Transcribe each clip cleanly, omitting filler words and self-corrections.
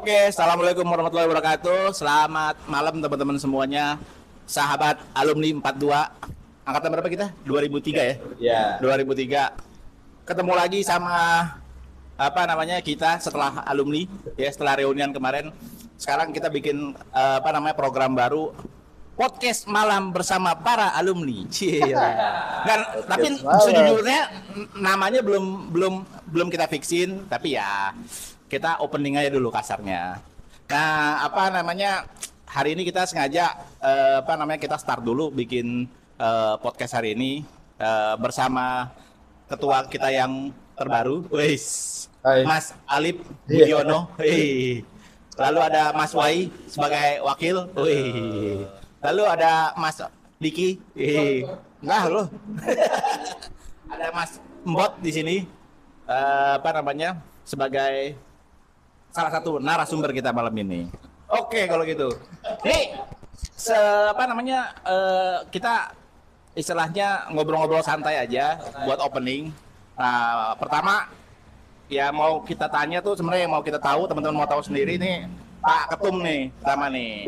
Oke, assalamualaikum warahmatullahi wabarakatuh. Selamat malam teman-teman semuanya. Sahabat alumni 42. Angkatan berapa kita? 2003 ya? Ya. 2003. Ketemu lagi sama kita setelah alumni ya, setelah reunian kemarin. Sekarang kita bikin program baru, podcast malam bersama para alumni. Dan tapi sejujurnya namanya belum kita fixin, tapi ya kita opening aja dulu kasarnya. Nah, hari ini kita sengaja kita start dulu bikin podcast hari ini bersama ketua kita yang terbaru, Mas Alip Budiono. Lalu ada Mas Wai sebagai wakil. Lalu ada Mas Diki. Enggak loh. Ada Mas Mbot di sini. Sebagai salah satu narasumber kita malam ini. Oke, kalau gitu. Nih, kita istilahnya ngobrol-ngobrol santai aja buat opening. Nah, pertama ya mau kita tanya tuh sebenarnya yang mau kita tahu, teman-teman mau tahu sendiri nih, Pak Ketum nih, pertama nih.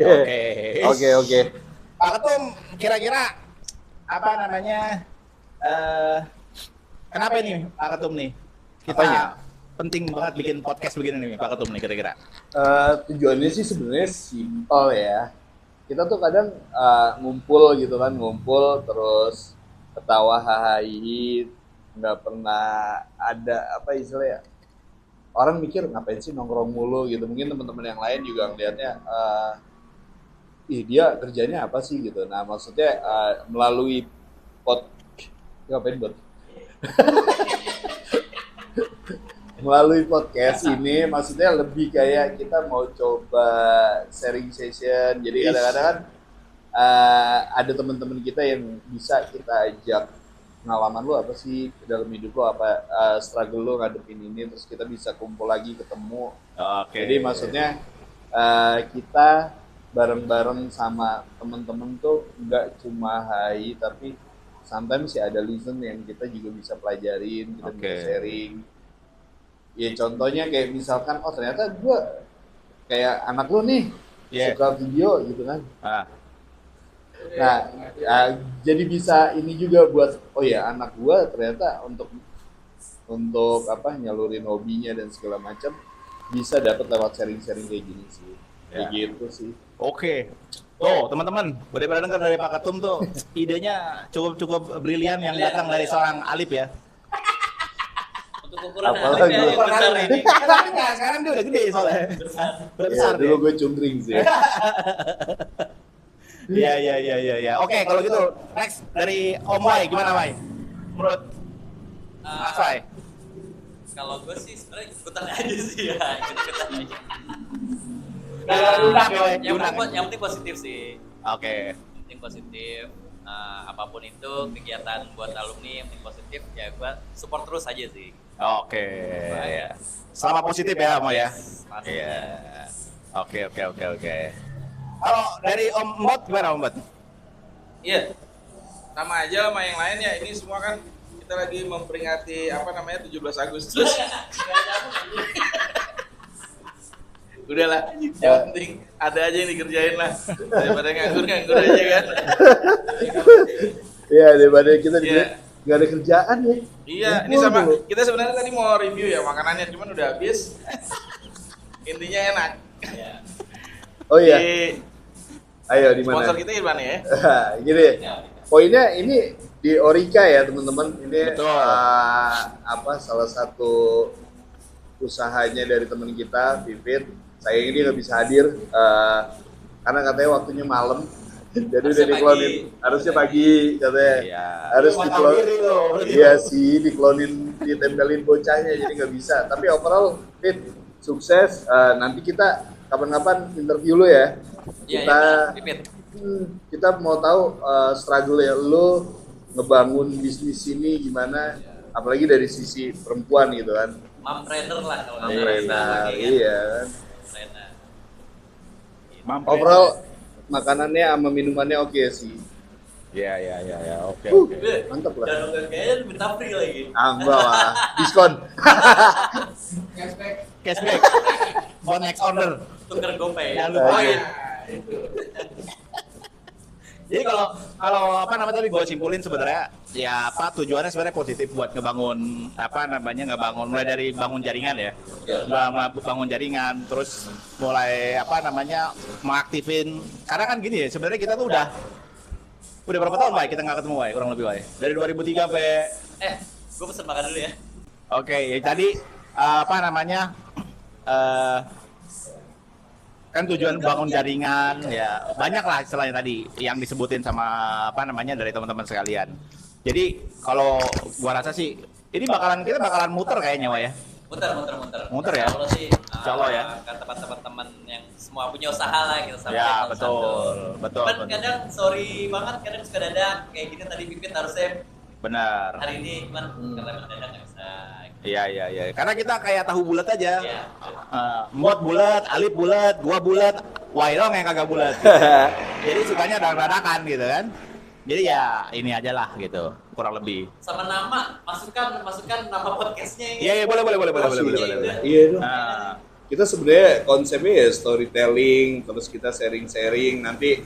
Oke. Pak Ketum, kira-kira kenapa nih Pak Ketum nih? Kita penting banget bikin podcast begini nih Pak Ketum nih kira-kira. Tujuannya sih sebenarnya simpel ya. Kita tuh kadang ngumpul terus ketawa hahaha, nggak pernah ada istilahnya. Orang mikir ngapain sih nongkrong mulu gitu. Mungkin teman-teman yang lain juga ngelihatnya dia kerjanya apa sih gitu. Nah, maksudnya melalui melalui podcast ini maksudnya lebih kayak kita mau coba sharing session. Jadi kadang-kadang kan ada teman-teman kita yang bisa kita ajak, pengalaman lu apa sih dalam hidup lu, apa struggle lu ngadepin ini, terus kita bisa kumpul lagi ketemu. Jadi maksudnya kita bareng-bareng sama teman-teman tuh nggak cuma hai, tapi sometimes sih ada lesson yang kita juga bisa pelajarin, kita bisa sharing. Ya contohnya kayak misalkan, ternyata gue kayak anak lu nih, suka video gitu kan. Nah, jadi bisa ini juga buat anak gue ternyata untuk nyalurin hobinya dan segala macam bisa dapat lewat sharing-sharing kayak gini sih. Kayak gitu sih. Oke. Tuh, teman-teman, udah pada dengar dari Pak Ketum tuh, idenya cukup brilian yang datang dari seorang Alip ya. Untuk ukuran Alip ya, yang besar ini. Sekarang dia udah gede soalnya. Besar dulu gue cungkring sih. Iya. Oke, kalau gitu next dari Om Wai, gimana Wai? Menurut Mas Wai? Kalau gue sih sebenarnya ikutan aja sih ya, ikutan aja. Yang penting positif sih. Oke. Yang penting positif. Apapun itu kegiatan buat alumni yang penting positif, ya gue support terus aja sih. Oke. Ya. Selama positif ya, Om ya. Iya. Oke. Kalau dari Om Mbot gimana Om Mbot? Iya, sama aja sama yang lain ya. Ini semua kan kita lagi memperingati 17 Agustus. Udahlah, yang penting ada aja yang dikerjain lah, daripada nganggur aja kan. Iya, daripada kita nggak ada kerjaan ya. Iya, ini sama kita sebenarnya tadi mau review ya makanannya, cuman udah habis. Intinya enak. Oh iya. Ayo di mana? Sponsor kita di mana ya? Gini. Poinnya ini di Orika ya teman-teman. Ini salah satu usahanya dari teman kita, Vivit. Sayang ini nggak bisa hadir karena katanya waktunya malam. Jadi udah diklonin. Harusnya pagi katanya. Iya. Harus diklonin. Iya sih, diklonin, ditempelin bocahnya jadi nggak bisa. Tapi overall, Fit, sukses. Nanti kita kapan-kapan interview lu ya. Kita mau tahu struggle ya lu ngebangun bisnis ini gimana, apalagi dari sisi perempuan gitu kan. Mompreneur lah kalau Mompreneur, iya kan. Mompreneur. Overall makanannya sama minumannya oke sih. Iya, oke. Mantap lah. Dan kayaknya minta free lagi. Enggak lah, diskon. Cashback. buat next order. Tuker GoPay. Jangan lupa. Iya. Jadi kalau apa namanya tadi gue simpulin sebenarnya ya apa tujuannya sebenarnya positif buat ngebangun mulai dari bangun jaringan ya, bangun jaringan terus mulai apa namanya mengaktifin karena kan gini ya sebenarnya kita tuh udah berapa tahun Bay kita nggak ketemu Bay kurang lebih Bay dari 2003 sampai Gue pesen makan dulu ya. Oke, ya tadi apa namanya kan tujuan bangun jaringan ya banyak lah istilahnya tadi yang disebutin sama apa namanya dari teman-teman sekalian. Jadi kalau gua rasa sih ini kita bakalan muter kayaknya Wak ya. Muter ya. Kalau sih Insya Allah ya. Kan teman-teman yang semua punya usaha lah gitu sampai Ya, channel betul. Cuman kadang sorry banget kadang suka dadak kayak gini tadi Pipit harusnya Benar. hari ini cuman karena mendadak nggak bisa. Iya. Karena kita kayak tahu bulat aja. Iya. Mbot bulat, Alip bulat, gua bulat, Wai dong yang kagak bulat. Jadi sukanya dadak-dadakan gitu kan. Jadi ya ini aja lah gitu, kurang lebih. Sama nama, masukkan nama podcastnya ini. Iya, boleh. Iya dong. Nah, Kita sebenarnya konsepnya ya storytelling, terus kita sharing-sharing. Nanti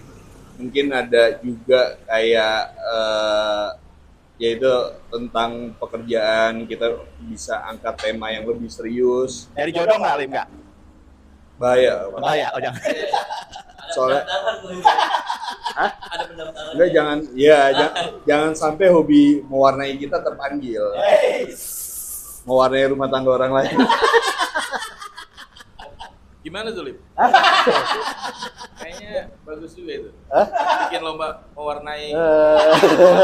mungkin ada juga kayak yaitu tentang pekerjaan, kita bisa angkat tema yang lebih serius. dari jodoh nggak, Lim nggak? Bahaya. Bahaya, oh jangan. Soalnya- Hah? Ada pendaftaran. Enggak, jangan sampai hobi mewarnai kita terpanggil. Mewarnai rumah tangga orang lain. Gimana tuh, Lip? Kayaknya bagus juga itu. Hah? Bikin lomba mewarnai Eh,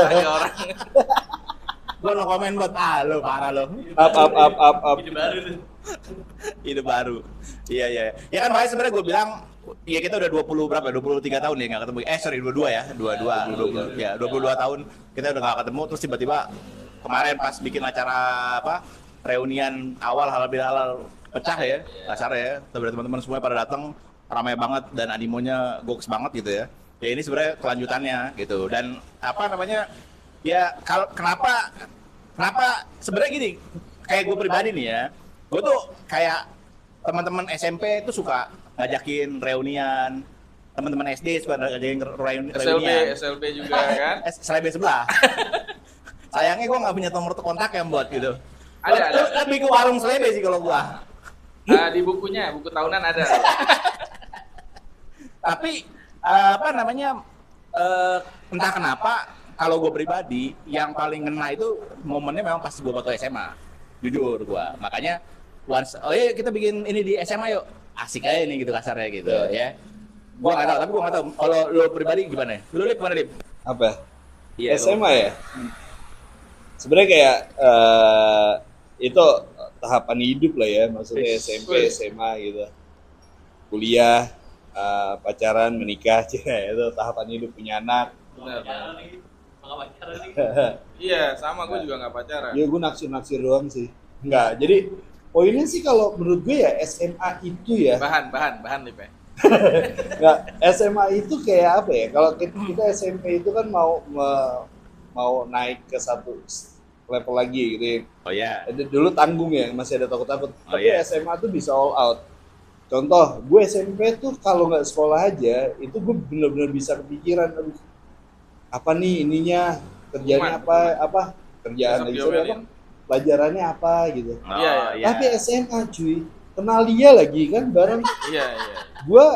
tangga orang. Gua no komen buat lo parah lo. up. Ide baru tuh. Ide baru. Iya. Ya kan makanya sebenarnya gue bilang ya kita udah 23 tahun ya nggak ketemu. Sorry 22 ya. 22 tahun kita udah nggak ketemu terus tiba-tiba kemarin pas bikin acara apa reunian awal halal bihalal pecah ya kasar ya. Teman-teman semua pada datang ramai banget dan animonya goks banget gitu ya. Ya ini sebenarnya kelanjutannya gitu dan apa namanya ya kenapa sebenarnya gini kayak gue pribadi nih ya gue tuh kayak teman-teman SMP itu suka ngajakin reunian teman-teman SD suka ngajakin reunian SLB juga kan? SLB sebelah sayangnya gue nggak punya nomor kontak yang buat gitu Ada. lebih ke warung selebe sih kalau gue Di bukunya, buku tahunan ada. tapi apa namanya entah kenapa kalau gue pribadi yang paling ngena itu momennya memang pas gue waktu SMA jujur gue makanya kita bikin ini di SMA yuk asik aja nih gitu kasarnya gitu ya gue nggak tahu tapi gue nggak tahu kalau lo pribadi gimana lu Lip gimana Lip? Apa? Iya, SMA ya? Sebenarnya kayak itu tahapan hidup lah ya, maksudnya SMP, SMA gitu. Kuliah, pacaran, menikah, itu tahapan hidup, punya anak. Benar. Pacaran lagi. Maka pacaran lagi. Iya, sama gue juga nggak pacaran. Ya gue naksir doang sih. Enggak, jadi poinnya sih kalau menurut gue ya SMA itu ya. Bahan Lip ya. Enggak, SMA itu kayak apa ya? Kalau kita SMP itu kan mau naik ke satu level lagi gitu ya. Oh ya Dulu tanggung ya, masih ada takut-takut. Oh, Tapi iya. SMA tuh bisa all out. Contoh, gue SMP tuh kalau nggak sekolah aja, itu gue bener-bener bisa kepikiran, aduh, apa nih ininya, kerjanya apa, kerjaan Besok lagi apa, diomelin. pelajarannya apa gitu. Iya. Tapi SMA cuy, kenal dia lagi kan bareng. Iya. Gue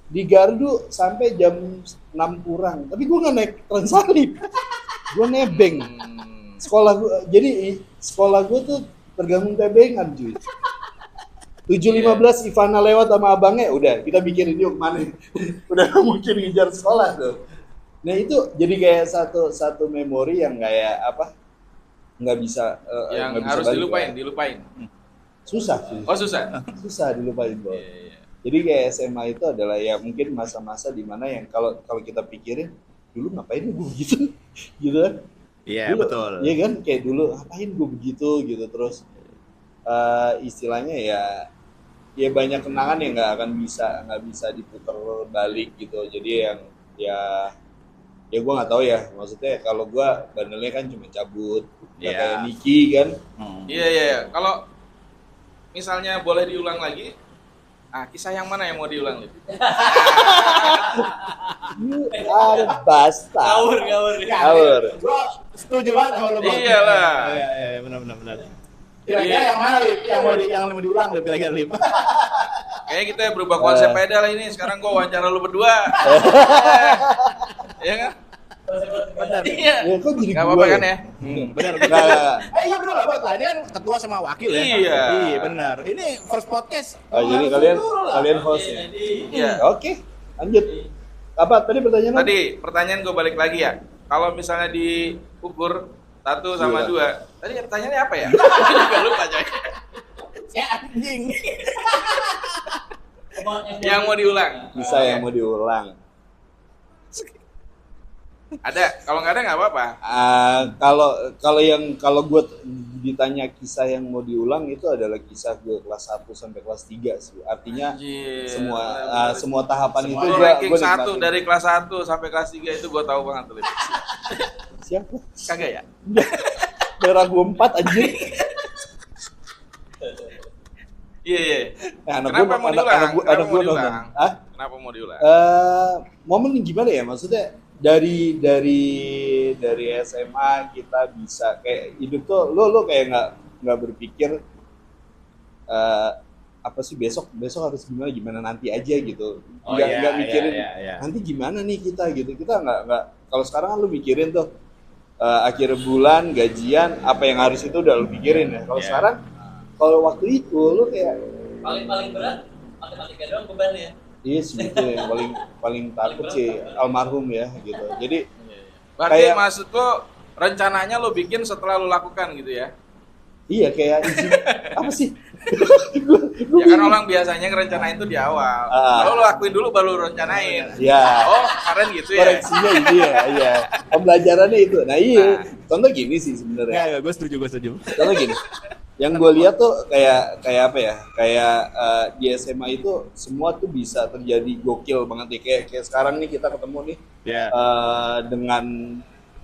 di Gardu sampai jam 6 kurang, tapi gue nggak naik Transalip, gue nebeng. Sekolah gue tuh tergabung tebengan cuy. 7.15 Ivana lewat sama abangnya, udah kita bikin yuk kemana. Udah gak mungkin ngejar sekolah tuh. Nah itu jadi kayak satu memori yang kayak apa, nggak bisa Yang nggak bisa harus balik. dilupain. Susah sih, Oh, susah. susah dilupain bro. Iya. Jadi kayak SMA itu adalah ya mungkin masa-masa dimana yang kalau kita pikirin dulu ngapain gue begitu gitu kan. iya Dulu, betul iya kan kayak dulu ngapain gue begitu gitu terus istilahnya ya banyak kenangan yang nggak bisa diputar balik gitu. Jadi yang ya gue nggak tahu ya, maksudnya kalau gue bandelnya kan cuma cabut nggak Iya. kayak Niki kan. Iya. Kalau misalnya boleh diulang lagi, Kisah yang mana yang mau diulang nih? You are basta. Ngawur. Ngawur. Gua setuju banget sama lu. Bang. Iyalah. Iya, benar. Kira-kira yang mana Lip? Yang mau diulang Lip, kira-kira Lip. Kayaknya kita berubah konsep aja lah ini. Sekarang gua wawancara lu berdua. Iya kan? Benar. Iya. Ya, kok jadi Gak gua apa-apa ya? kan ya? Benar. Nggak. Iya benar lah, Bang. Tadi kan ketua sama wakil ya. Iya. Iya, benar. Ini first podcast. Oh, jadi kalian host ya? Iya. Oke, lanjut. Apa tadi pertanyaannya? Tadi pertanyaan gue balik lagi ya. Kalau misalnya diukur 1 sama Iya. 2, tadi pertanyaannya apa ya? Gue juga lupa coy. Ya anjing. Yang mau diulang. Kisah yang mau diulang. Ada, kalau nggak ada nggak apa-apa. Kalau gue ditanya kisah yang mau diulang itu adalah kisah gue kelas 1 sampai kelas 3 sih. Artinya Anjir, semua tahapan itu Lu gue ranking 1 nikmatin. dari kelas 1 sampai kelas 3 itu gue tahu banget tuh. Lip. Siapa? Kagak ya? Daerah gue 4 anjir. Iya. Anak Kenapa gue mau diulang? anak gue Kenapa mau nonton. diulang? Hah? Kenapa mau diulang? Momen gimana ya, maksudnya dari SMA kita bisa kayak hidup tuh lo kayak nggak berpikir apa sih besok harus gimana nanti aja gitu, nggak mikirin nanti gimana nih kita nggak kalau sekarang kan lo mikirin tuh akhir bulan gajian apa yang harus itu udah lo pikirin ya. Kalau sekarang kalau waktu itu lo kayak Paling berat matematika doang bebannya. iya sih itu yang paling takut sih almarhum ya gitu. Jadi Berarti kayak- maksud lo rencananya lo bikin setelah lo lakukan gitu ya? iya kayak izin apa sih? Ya kan orang biasanya ngerencanain itu di awal. Kalau lo lakuin dulu baru lo rencanain. Ya. Oh, kemarin gitu ya. Koreksinya ini ya. Pembelajarannya itu. Nah iya. Contoh gini sih sebenarnya. Ya, gue setuju. Contoh gini. Yang gue lihat tuh kayak apa ya? Kayak di SMA itu semua tuh bisa terjadi gokil banget nih. Kayak sekarang nih kita ketemu nih Ya. dengan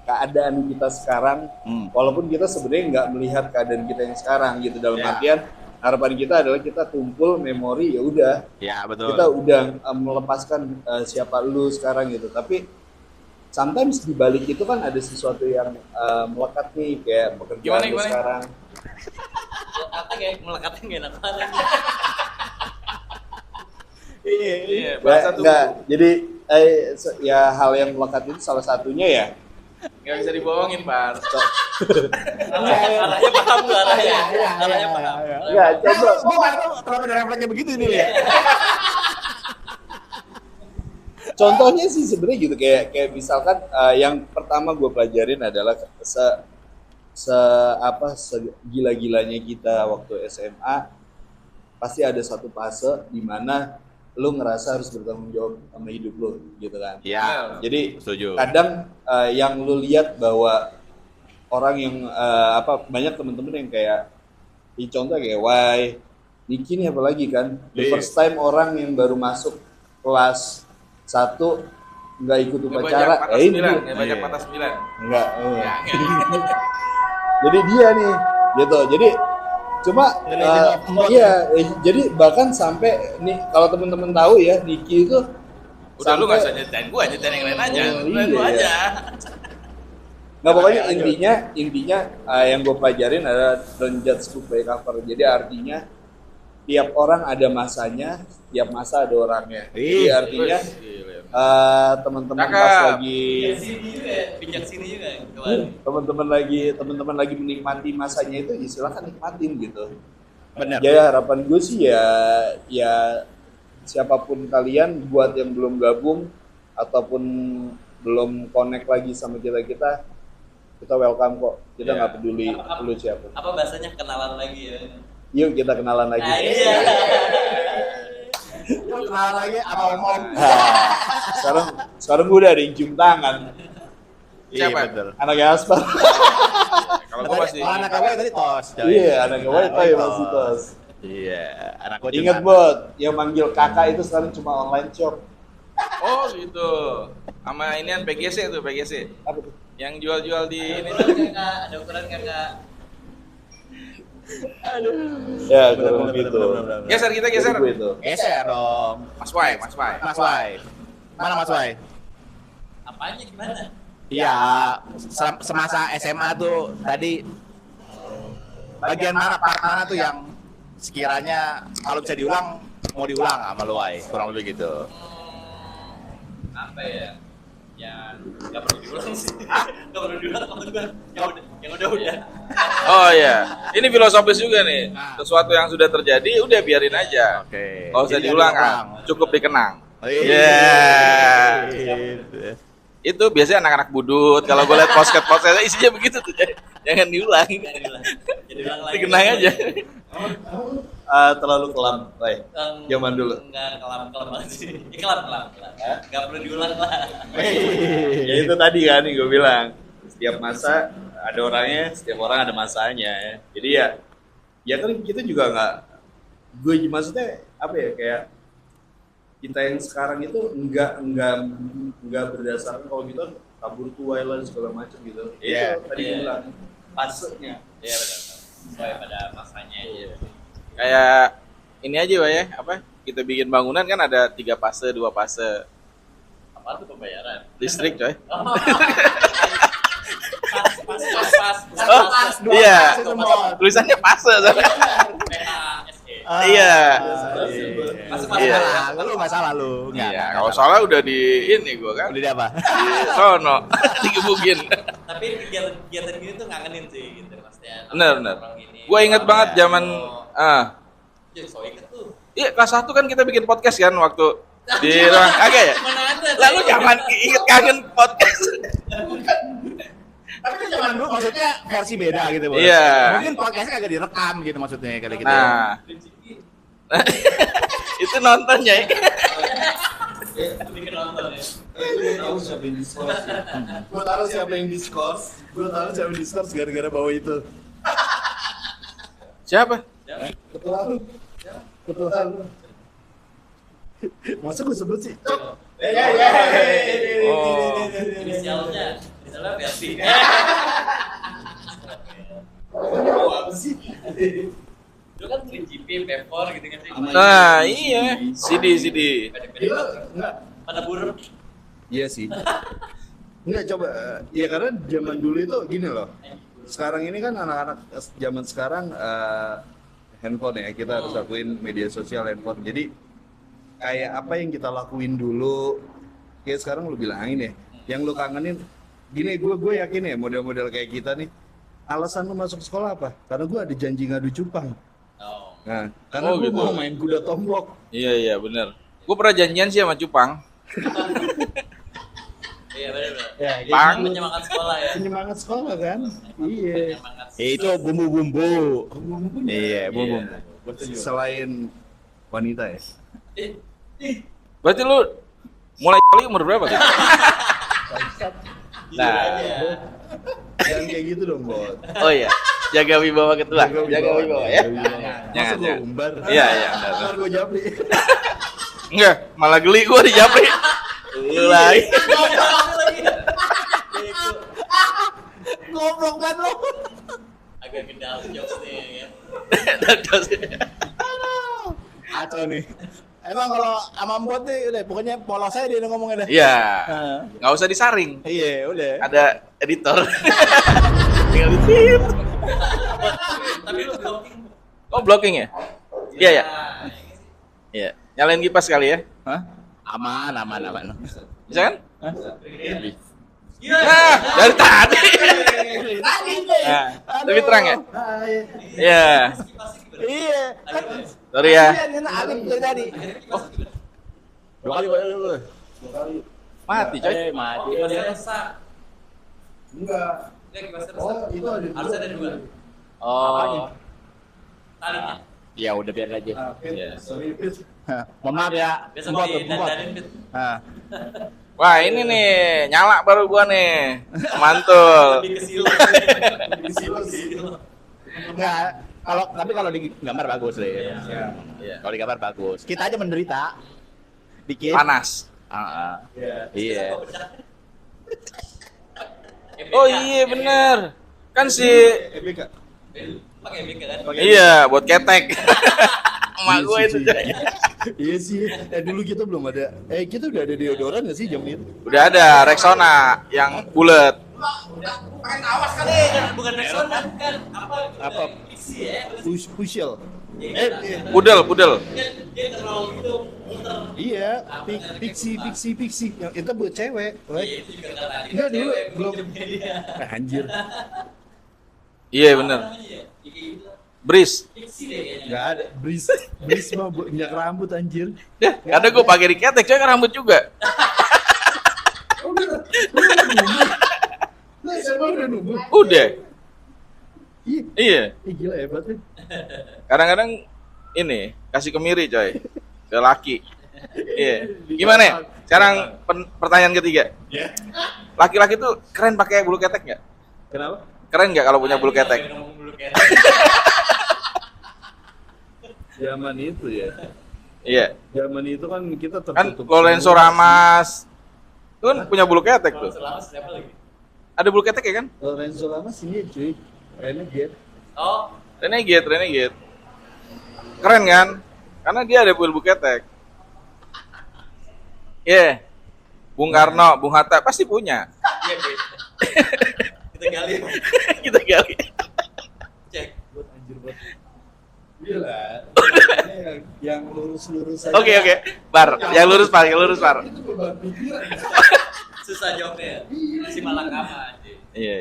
keadaan kita sekarang. Walaupun kita sebenarnya nggak melihat keadaan kita yang sekarang gitu, dalam Ya. artian harapan kita adalah kita kumpul memori, ya udah. Ya, betul. Kita udah melepaskan siapa lu sekarang gitu. Tapi sometimes di balik itu kan ada sesuatu yang melekat nih, kayak pekerjaan lu Gimana? sekarang. Melekatnya gak enak banget. Iya, bahasa tuh Nggak, jadi ya hal yang melekat itu salah satunya ya. nggak bisa dibohongin, Pak. Arahnya paham nggak arahnya? Iya, Arahnya paham. Nggak, coba. Gue nggak tahu kenapa ada refleksnya begitu ini ya. Contohnya sih sebenarnya gitu, kayak misalkan yang pertama gue pelajarin adalah segila-gilanya kita waktu SMA pasti ada satu fase di mana lu ngerasa harus bertanggung jawab sama hidup lu gitu kan. Ya, Jadi setuju. kadang yang lu lihat bahwa orang yang banyak temen-temen yang kayak contoh kayak Wai, Niki nih apalagi kan, the Iya. first time orang yang baru masuk kelas 1 nggak ikut upacara, Nggak ini banyak Iya. patah 9. enggak. Ya, Jadi dia nih gitu. Jadi cuma jadi bahkan sampai nih kalau temen-temen tahu ya, Niki itu udah lu nggak usah nyetain gua, nyetain yang lain aja. Oh, Nyetain lu iya. aja. Nggak, pokoknya Lanjut. intinya yang gue pelajarin adalah don't judge book by cover. Jadi artinya tiap orang ada masanya, tiap masa ada orangnya. Jadi artinya teman-teman pas Cakep. lagi Pinjak sini juga kemarin. teman-teman lagi menikmati masanya itu, ya silakan nikmatin gitu. Benar. Ya harapan gue sih ya siapapun kalian, buat yang belum gabung ataupun belum connect lagi sama kita welcome kok. Kita nggak peduli lu siapa. Apa bahasanya kenalan lagi ya? Yuk kita kenalan lagi. Nah, iya. Lu kenal lagi apa ngomong? Sekarang gue udah ada yang cium tangan. Iya, Siapa? betul. Anaknya Aspar. Kalau gua masih Kalau anak gue tadi tos. coy. Iya, anaknya White masih tos. Iya, anak gue Ingat bot, yang manggil kakak itu sekarang cuma online shop. oh gitu. Sama inian PGC tuh, PGC. Apa tuh? Yang jual-jual di ini Ada tuh. ukuran kakak, ada ukuran kakak. Ya, kurang lebih gitu. Geser kita geser. Jadi gue itu. Geser dong. Mas Wai, Mas Wai. Mas Wai. Mana Mas Wai? Apanya gimana? Iya, semasa SMA tuh tadi bagian mana part mana tuh yang sekiranya kalau bisa diulang mau diulang sama lu Wai? Kurang lebih gitu. Apa ya? Ya nggak perlu diulang sih. Nggak perlu diulang kalau gua. Yang udah. Oh iya, ini filosofis juga nih. Nah. Sesuatu yang sudah terjadi, udah biarin aja. Oke. Kalau usah Jadi diulang jangan kan, cukup dikenang. Iya. Itu biasanya anak-anak budut. Kalau gue liat podcast isinya begitu tuh. Jangan diulang. Jadi ulang lagi. Dikenang aja. Terlalu kelam, Ray. Zaman dulu. Enggak kelam banget sih. Kelam. Enggak perlu diulang lah. Ya itu tadi kan yang gue bilang. Setiap masa ada orangnya, setiap orang ada masanya ya. Jadi ya kan kita juga gue maksudnya apa ya, kayak kita yang sekarang itu enggak berdasarkan kalau gitu kabur tuai lah segala macam gitu. Iya. Itu tadi gue bilang fasenya. Iya benar. Sesuai pada masanya aja. Kayak ini aja Pak ya, apa? Kita bikin bangunan kan ada 3 fase, 2 fase. Apa tuh pembayaran? Listrik coy. Pas. Iya. Tulisannya fase soalnya. PHSE. Iya. Iya. Lu nggak salah lu. Iya, kalau salah udah di ini gua kan. Udah di apa? Di sono digebukin. Tapi kegiatan gini tuh ngangenin sih gitu maksudnya. Bener. Orang gini. Gua inget banget zaman Ya, so inget tuh. iya kelas 1 kan kita bikin podcast kan waktu di ruang agak ya. Mana ada? Lalu jangan inget kangen podcast. Tapi kan zaman dulu maksudnya versi beda gitu, Bos. Iya. Mungkin podcastnya kagak direkam gitu maksudnya kali gitu. Nah. Itu nontonnya ya. Bikin nonton ya. Gue tahu siapa yang diskors. Gue tahu siapa yang diskors gara-gara bawa itu. Siapa? Ketua lu. Masa gue sebut sih? Oh. Inisialnya versi. Apa sih? Itu kan 3GP, P4 gitu kan sih. Nah, iya. CD. Enggak. Pada buruk. Iya sih. Enggak, coba. Ya karena zaman dulu itu gini loh. Sekarang ini kan anak-anak zaman sekarang handphone ya, kita harus lakuin media sosial handphone. Jadi kayak apa yang kita lakuin dulu, kayak sekarang lu bilangin ya, yang lu kangenin. Gini, gue yakin ya model-model kayak kita nih, alasan lu masuk sekolah apa? Karena gue ada janji ngadu cupang. Oh. Nah, karena Oh, gue gitu. mau main kuda tombok. Iya bener. Gue pernah janjian sih sama Cupang. Iya benar. Ya, Pang. Penyemangat sekolah ya. penyemangat sekolah kan? Iya. Penyemangat. Itu bumbu-bumbu. Iya, bumbu. Selain wanita ya. Berarti lu mulai kali umur berapa tuh? Nah, Jangan kayak gitu dong, Bot. Oh iya, jaga wibawa ketua. Jaga wibawa ya. Masa gue Jangan. umbar? Iya. Ntar gue japri. Enggak, malah geli gua di Japri. Lu lagi. Goblok banget lo. agak gendal jokesnya ya. Kacau nih. Emang kalau sama Mbot nih udah pokoknya polos aja dia ngomongnya dah. Iya. Nah, Nggak usah disaring. iya, udah. Ada editor. Tinggal di Tapi lu blocking. Oh, blocking ya? Iya ya. Iya. Nyalain kipas kali ya. Hah? Aman. Bisa kan? Hah? Iya. Nah, dari tadi. Nah, lebih terang ya? Iya. Iya. Sorry ya. Alif dari tadi. Oh. Dua kali. Mati coy. Mati. Kibasnya rusak. Enggak. Enggak kibasnya Oh, rusak. itu ada. Harus ada dua. Oh. Talinya. Ya udah biar aja. Iya. Sorry, Pit. Mohon maaf ya. Biasa Mbot, di Mbot. dandanin Fit. Nah. Wah, ini nih nyala baru gua nih. Mantul. Lebih ke silu. Enggak. Kalau di gambar bagus deh. Iya. Kalau di gambar bagus. Kita aja menderita. Dikit. Panas. Iya. Oh iya bener. Kan si EBK. Pakai mic kan? Iya, buat ketek. Emak gue itu. Iya sih. Dulu kita belum ada. Kita udah ada deodoran nggak sih jam itu? Udah ada Rexona yang bulat. Pakai awas kali, bukan Rexona kan? Apa? Isi ya. Pushel. Pudel. Dia terlalu itu muter. Iya, pixie. Yang itu buat cewek. Iya, itu juga kata dia. Enggak dulu Cewek belum. pinjem dia. Anjir. Iya bener. Apa namanya ya? Ya kayak gitu. Bris. Fiksi deh kayaknya. Enggak ada. Bris mah buat minyak rambut anjir. Ya, ada gue pakai di ketek, coy kan rambut juga. Nah, siapa udah nunggu? Udah. Iya. Iya. Gila hebat ya. Kadang-kadang ini kasih kemiri coy ke laki. Iya. Gimana ya? Sekarang pertanyaan ketiga. Laki-laki tuh keren pakai bulu ketek nggak? Kenapa? Keren nggak kalau punya bulu ketek? Ngomong bulu ketek. Zaman itu ya. Iya. Zaman itu kan kita Kan tertutup. Lorenzo Lamas itu kan punya bulu ketek Kalau tuh. selama siapa lagi? Ada bulu ketek ya kan? Lorenzo Lamas ini cuy. Renegade. Oh, Renegade. Keren kan? Karena dia ada bulu ketek. Iya. Bung Karno, Bung Hatta pasti punya. iya beda. Kita gali. Kita gali. Cek. Buat anjir buat. Gila. Yang lurus-lurus aja. Oke. Bar, yang lurus par. Itu beban pikiran. Susah jawabnya ya. Si Malakama aja. Iya.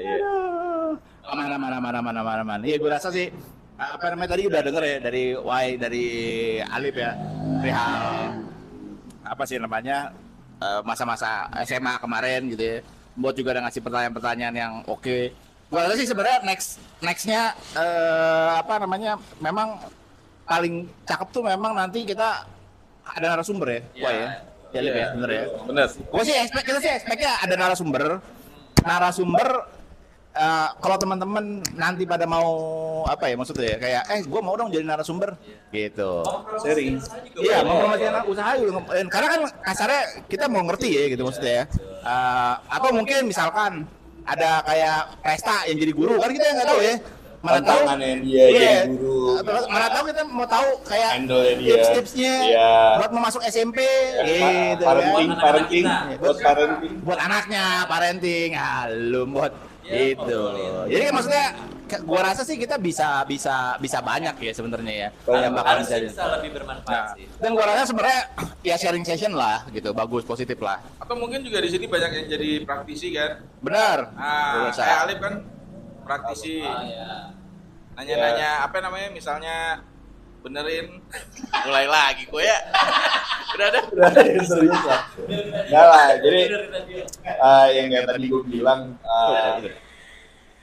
Aman. Iya, gue rasa sih apa namanya tadi udah denger ya dari Alip ya, perihal apa sih namanya masa-masa SMA kemarin gitu ya. Buat juga udah ngasih pertanyaan-pertanyaan yang oke. Gue rasa sih sebenarnya nextnya apa namanya memang paling cakep tuh memang nanti kita ada narasumber ya, Iya. Wah ya. Ya, Lip ya, bener ya. Bener. Kita sih expect-nya ada narasumber kalau teman-teman nanti pada mau apa ya maksudnya ya kayak gue mau dong jadi narasumber gitu. Sharing. Iya, mau promosikan usaha juga karena kan kasarnya kita mau ngerti ya gitu maksudnya ya. Atau mungkin misalkan ada kayak pesta yang jadi guru kan kita nggak tahu ya. Mana tahu Tantangannya dia Iya. jadi guru. Mana tahu kita mau tahu kayak Handle-nya dia. tips-tipsnya Iya. buat mau masuk SMP gitu Parenting, kan. parenting, Iya. buat parenting. Buat anaknya parenting halo buat Ya, itu jadi kan maksudnya gua rasa sih kita bisa banyak ya sebenarnya ya Banyak. yang bakal Harusnya bisa bisa lebih bermanfaat sih. dan gua rasa sebenarnya ya sharing session lah gitu bagus positif lah Atau mungkin juga di sini banyak yang jadi praktisi kan? benar Ah, Gua rasa. kayak Alip kan praktisi. Ah ya. Nanya-nanya apa namanya misalnya benerin mulai lagi gue ya. Udah ada. Udah, serius lah. Enggak lah, jadi Bener tadi. yang kayak tadi gue bilang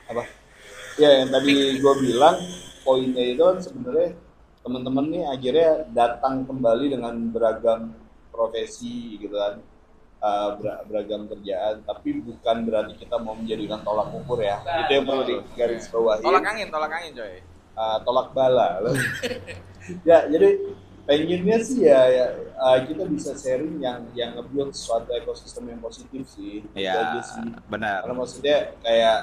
apa? Ya yang tadi gue bilang poinnya itu kan sebenarnya teman-teman nih akhirnya datang kembali dengan beragam profesi gitu kan, beragam kerjaan, tapi bukan berarti kita mau menjadikan tolak ukur ya. Itu yang perlu digarisbawahi. Tolak angin coy. Tolak bala. Ya jadi pengennya sih kita bisa sharing yang nge-build suatu ekosistem yang positif sih. Itu ya aja sih. benar Karena maksudnya kayak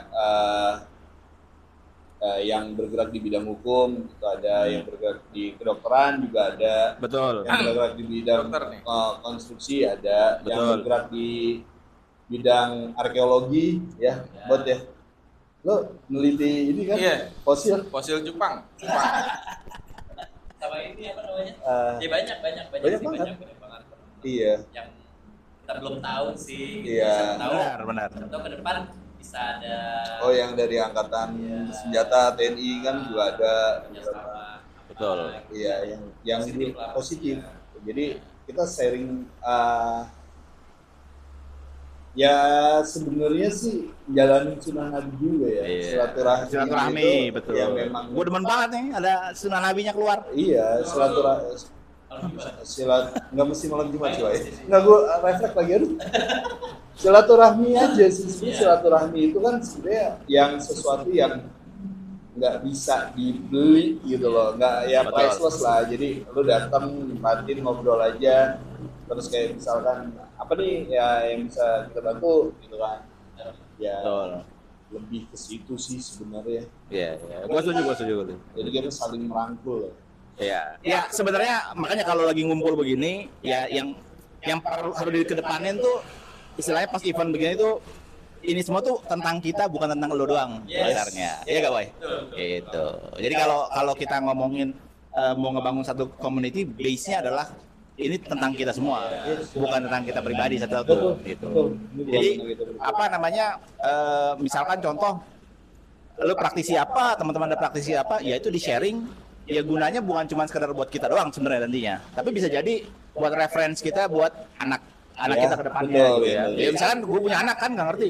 yang bergerak di bidang hukum itu ada, yang bergerak di kedokteran juga ada, betul yang bergerak di bidang Dokter nih. konstruksi ada, yang Betul. bergerak di bidang arkeologi ya, buat ya. Lo neliti ini kan? Iya. Fosil. Fosil Jepang. Sama ini apa namanya? Eh, Ya banyak banyak sih, banget. banyak banget. Iya. Yang kita belum tahu sih. Gitu. Iya. Siapa tahu. benar Atau ke depan bisa ada. Oh, yang dari angkatan Iya. senjata TNI kan juga ada. kerjasama. Betul. Iya, yang Positif lah. positif. Jadi kita sharing ya sebenarnya sih jalanin sunnah Nabi juga ya, Iya. silaturahmi silaturahmi itu betul ya memang gue demen banget nih ada sunnah nabinya keluar iya silaturahmi Kalau gimana? nggak mesti malam Jumat coy, nggak gue refleks lagi aduh. Silaturahmi aja sih sebenarnya. Silaturahmi itu kan sebenarnya yang sesuatu yang nggak bisa dibeli gitu loh, nggak ya Betul. priceless lah. Jadi lu datang nikmatin ngobrol aja, terus kayak misalkan apa nih ya yang bisa kita bantu gitu kan ya. betul lebih ke situ sih sebenarnya. Iya, gua setuju. Jadi kita saling merangkul. Iya. Ya sebenarnya makanya kalau lagi ngumpul begini, ya yang harus dikedepanin tuh istilahnya pas event begini tuh ini semua tuh tentang kita, bukan tentang lo doang sebenarnya. Iya gak, Boy? Gitu. Jadi kalau kita ngomongin mau ngebangun satu community, base-nya adalah ini tentang kita semua, bukan tentang kita pribadi satu-satu gitu. Jadi apa namanya? Misalkan contoh, lu praktisi apa, teman-teman ada praktisi apa, ya itu di sharing. Ya gunanya bukan cuma sekedar buat kita doang sebenarnya nantinya, tapi bisa jadi buat reference kita buat anak kita ke depannya gitu ya. Ya misalkan gue punya anak kan nggak ngerti.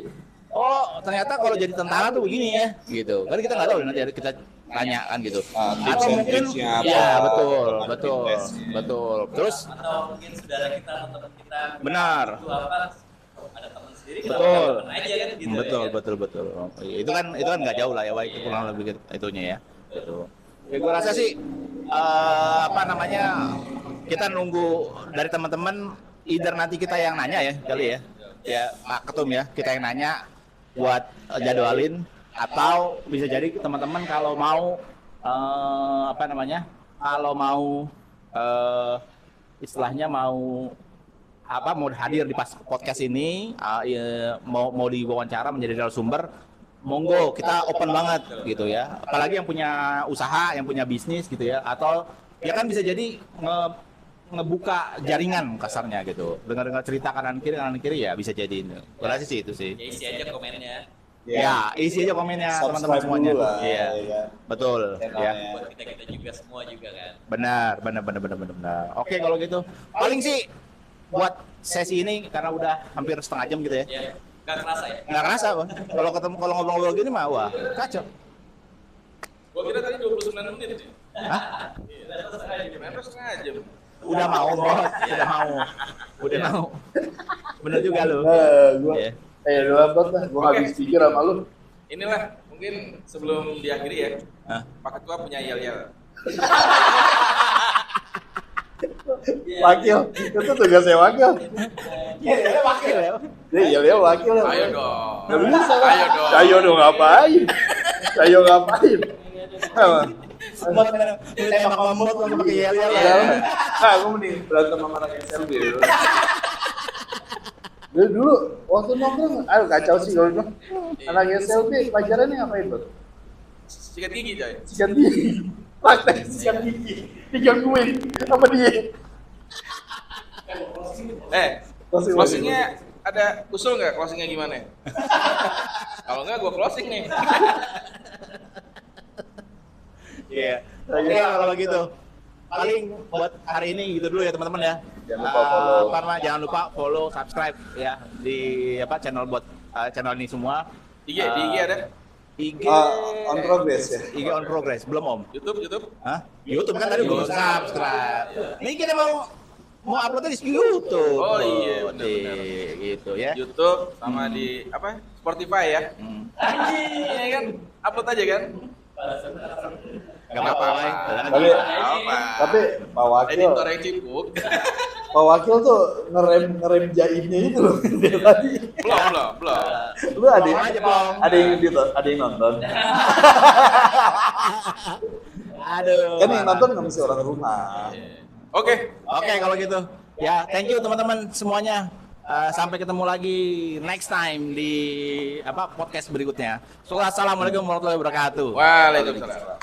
Oh ternyata kalau jadi tentara tuh begini ya, gitu. Kan kita nggak tahu nanti kita tanya kan gitu. Atau mungkin ya betul. Terus atau mungkin saudara kita atau teman kita benar. itu apa ada teman sendiri kita Betul. teman aja kan gitu Betul. Itu kan nggak jauh lah ya, Wai, kurang lebih itunya ya. Gitu. Ya gue rasa sih apa namanya, kita nunggu dari teman-teman, either nanti kita yang nanya ya kali ya. Ya Pak Ketum ya, kita yang nanya buat jadwalin, atau bisa jadi teman-teman kalau mau apa namanya, kalau mau istilahnya mau hadir di podcast ini, mau diwawancara menjadi narasumber, monggo, kita open banget gitu ya. Apalagi yang punya usaha, yang punya bisnis gitu ya, atau ya kan bisa jadi ngebuka jaringan kasarnya gitu. Dengar cerita kanan kiri ya bisa jadi ini. Berarti sih itu sih. ya isi aja komennya Ya, isi aja komennya teman-teman Subscribe semuanya. dulu lah, Iya. ya. Betul ya. buat kita juga semua juga kan Benar. Oke kalau gitu. Paling sih buat sesi ini karena udah hampir setengah jam gitu ya. ya nggak kerasa ya Nggak kerasa, Bang. Kalau ngobrol-ngobrol gini mah wah, kacau. Gua kira tadi 29 menit sih. Hah? Ternyata setengah jam. Udah mau, Bos. Udah mau. Bener juga lu. Gua Iya. udah lambat lah, gua nggak habis pikir sama lu. Inilah mungkin sebelum diakhiri ya. Hah? Pak Ketua punya yel-yel. Wakil, itu tugasnya wakil. Iya, wakil ya. Ya wakil. Ayo dong. Nggak bisa. Ayo dong. Ayo dong ngapain? Ayo ngapain? Semua tembak mamut langsung pakai yel-yel ya. Nah, gue mending berantem sama anak SLB dulu. Dulu waktu nongkrong, kacau sih kalau bilang. Anak SLB pacarannya ngapain, Bang? Sikat gigi, coy. Sikat gigi. Praktek sikat gigi. Digangguin apa dia? Closingnya ada usul nggak? Closingnya gimana? Kalau nggak, gue closing nih. Iya. Oke, kalau begitu. Paling buat hari ini gitu dulu ya teman-teman ya. Jangan lupa follow. Jangan lupa follow, subscribe ya di channel ini semua. IG, di IG ada? IG On progress ya. IG on progress, belum Om? YouTube? Hah? YouTube kan tadi belum subscribe. Ini kita mau uploadnya di YouTube. Oh iya, benar. Gitu ya. YouTube sama di apa? Spotify ya. Anjing, ya kan? Upload aja kan? Gak apa-apa, Bang. Tapi Pak Wakil, Editor yang cipuk. Pak Wakil tuh ngerem jaimnya itu loh dari tadi. Belum. Lu ada Pong aja, Pong. ada yang nonton. Aduh. Kan yang nonton nggak mesti orang rumah. Oke. Oke, kalau gitu. Ya, thank you teman-teman semuanya. Sampai ketemu lagi next time di podcast berikutnya. So, assalamualaikum warahmatullahi wabarakatuh. Waalaikumsalam.